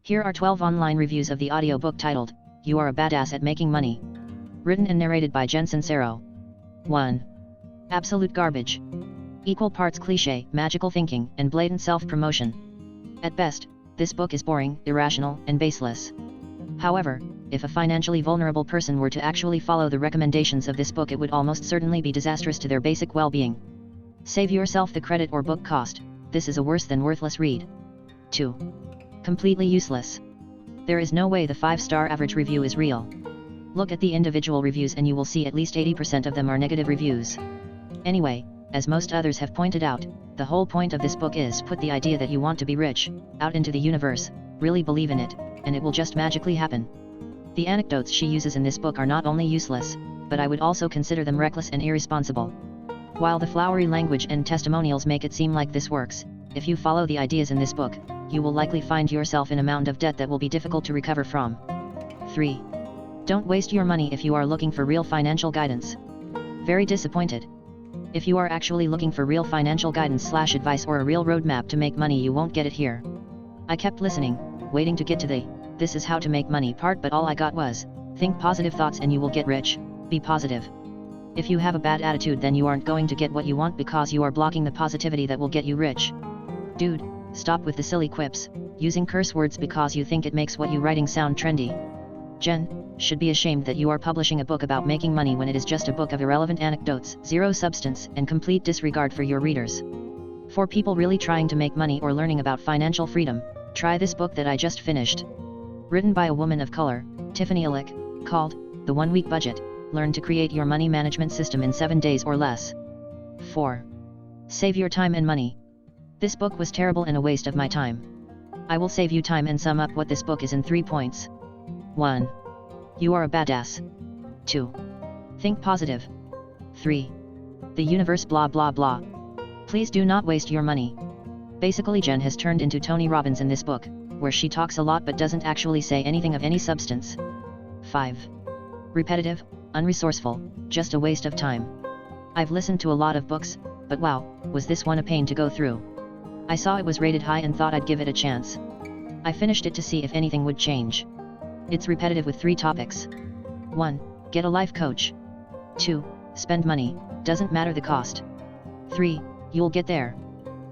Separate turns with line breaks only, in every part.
Here are 12 online reviews of the audiobook titled, You Are a Badass at Making Money. Written and narrated by Sincero. 1. Absolute garbage. Equal parts cliché, magical thinking, and blatant self-promotion. At best, this book is boring, irrational, and baseless. However, if a financially vulnerable person were to actually follow the recommendations of this book, it would almost certainly be disastrous to their basic well-being. Save yourself the credit or book cost. This is a worse than worthless read. 2. Completely useless. There is no way the 5-star average review is real. Look at the individual reviews and you will see at least 80% of them are negative reviews. Anyway, as most others have pointed out, the whole point of this book is put the idea that you want to be rich out into the universe, really believe in it, and it will just magically happen. The anecdotes she uses in this book are not only useless, but I would also consider them reckless and irresponsible. While the flowery language and testimonials make it seem like this works, if you follow the ideas in this book, you will likely find yourself in a mound of debt that will be difficult to recover from. 3. Don't waste your money if you are looking for real financial guidance. Very disappointed. If you are actually looking for real financial guidance/advice or a real roadmap to make money, you won't get it here. I kept listening, waiting to get to the "this is how to make money" part, but all I got was, think positive thoughts and you will get rich, be positive. If you have a bad attitude, then you aren't going to get what you want because you are blocking the positivity that will get you rich. Dude, stop with the silly quips, using curse words because you think it makes what you writing sound trendy. Jen should be ashamed that you are publishing a book about making money when it is just a book of irrelevant anecdotes, zero substance, and complete disregard for your readers. For people really trying to make money or learning about financial freedom, try this book that I just finished. Written by a woman of color, Tiffany Illick, called, The 1 Week Budget, Learn to Create Your Money Management System in 7 Days or Less. 4. Save your time and money. This book was terrible and a waste of my time. I will save you time and sum up what this book is in 3 points. 1. You are a badass. 2. Think positive. 3. The universe blah blah blah. Please do not waste your money. Basically, Jen has turned into Tony Robbins in this book, where she talks a lot but doesn't actually say anything of any substance. 5. Repetitive, unresourceful, just a waste of time. I've listened to a lot of books, but wow, was this one a pain to go through. I saw it was rated high and thought I'd give it a chance. I finished it to see if anything would change. It's repetitive with 3 topics. 1. Get a life coach. 2. Spend money, doesn't matter the cost. 3. You'll get there.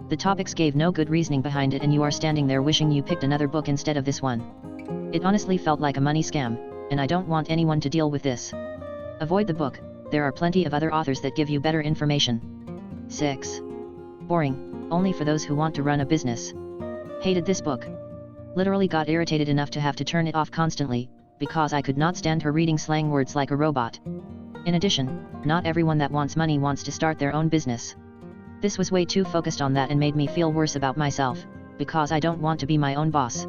The topics gave no good reasoning behind it and you are standing there wishing you picked another book instead of this one. It honestly felt like a money scam, and I don't want anyone to deal with this. Avoid the book, there are plenty of other authors that give you better information. 6. Boring, only for those who want to run a business. Hated this book. Literally got irritated enough to have to turn it off constantly, because I could not stand her reading slang words like a robot. In addition, not everyone that wants money wants to start their own business. This was way too focused on that and made me feel worse about myself, because I don't want to be my own boss.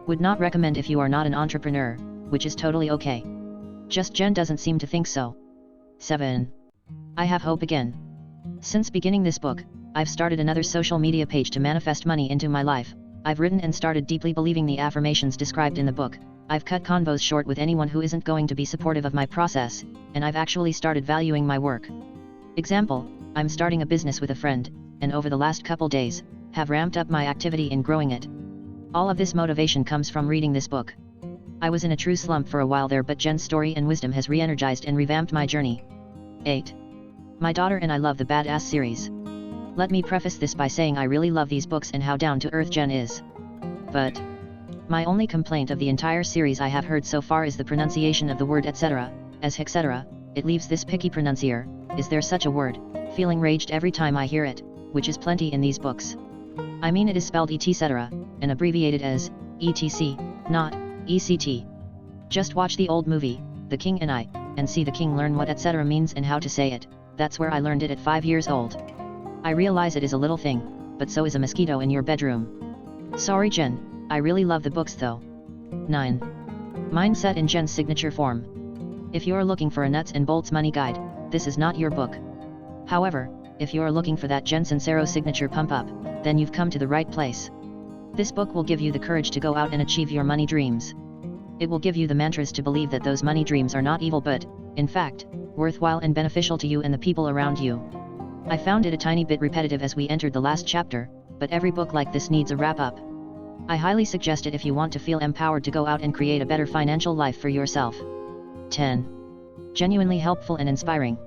Would not recommend if you are not an entrepreneur, which is totally okay. Just Jen doesn't seem to think so. 7. I have hope again. Since beginning this book, I've started another social media page to manifest money into my life. I've written and started deeply believing the affirmations described in the book. I've cut convos short with anyone who isn't going to be supportive of my process, and I've actually started valuing my work. Example, I'm starting a business with a friend, and over the last couple days, have ramped up my activity in growing it. All of this motivation comes from reading this book. I was in a true slump for a while there, but Jen's story and wisdom has re-energized and revamped my journey. 8. My daughter and I love the Badass series. Let me preface this by saying I really love these books and how down-to-earth Jen is. But my only complaint of the entire series I have heard so far is the pronunciation of the word etc. as etc. It leaves this picky pronuncier, is there such a word, feeling raged every time I hear it, which is plenty in these books. I mean, it is spelled etc. and abbreviated as etc, not ECT. Just watch the old movie, The King and I, and see the king learn what etc. means and how to say it. That's where I learned it at 5 years old. I realize it is a little thing, but so is a mosquito in your bedroom. Sorry Jen, I really love the books though. 9. Mindset in Jen's signature form. If you're looking for a nuts and bolts money guide, this is not your book. However, if you're looking for that Jen Sincero signature pump up, then you've come to the right place. This book will give you the courage to go out and achieve your money dreams. It will give you the mantras to believe that those money dreams are not evil but, in fact, worthwhile and beneficial to you and the people around you. I found it a tiny bit repetitive as we entered the last chapter, but every book like this needs a wrap-up. I highly suggest it if you want to feel empowered to go out and create a better financial life for yourself. 10. Genuinely helpful and inspiring.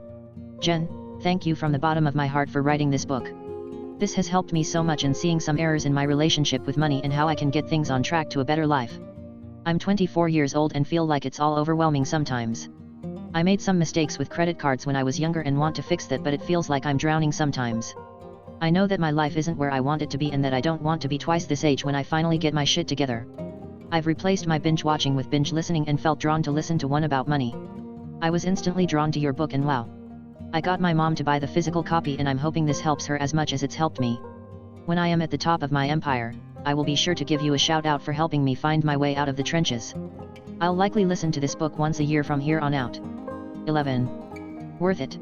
Jen, thank you from the bottom of my heart for writing this book. This has helped me so much in seeing some errors in my relationship with money and how I can get things on track to a better life. I'm 24 years old and feel like it's all overwhelming sometimes. I made some mistakes with credit cards when I was younger and want to fix that, but it feels like I'm drowning sometimes. I know that my life isn't where I want it to be and that I don't want to be twice this age when I finally get my shit together. I've replaced my binge watching with binge listening and felt drawn to listen to one about money. I was instantly drawn to your book and wow. I got my mom to buy the physical copy and I'm hoping this helps her as much as it's helped me. When I am at the top of my empire, I will be sure to give you a shout out for helping me find my way out of the trenches. I'll likely listen to this book once a year from here on out. 11. Worth it.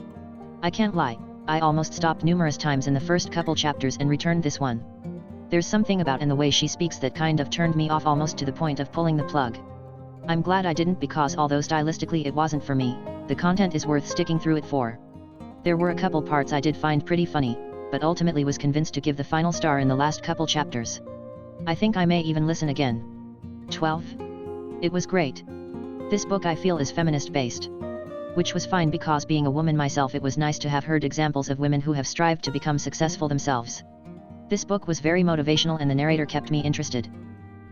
I can't lie, I almost stopped numerous times in the first couple chapters and returned this one. There's something about in the way she speaks that kind of turned me off almost to the point of pulling the plug. I'm glad I didn't because although stylistically it wasn't for me, the content is worth sticking through it for. There were a couple parts I did find pretty funny, but ultimately was convinced to give the final star in the last couple chapters. I think I may even listen again. 12. It was great. This book I feel is feminist based. Which was fine because being a woman myself it was nice to have heard examples of women who have strived to become successful themselves. This book was very motivational and the narrator kept me interested.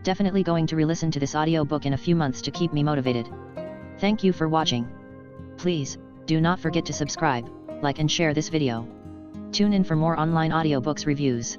Definitely going to re-listen to this audiobook in a few months to keep me motivated. Thank you for watching. Please, do not forget to subscribe, like and share this video. Tune in for more online audiobooks reviews.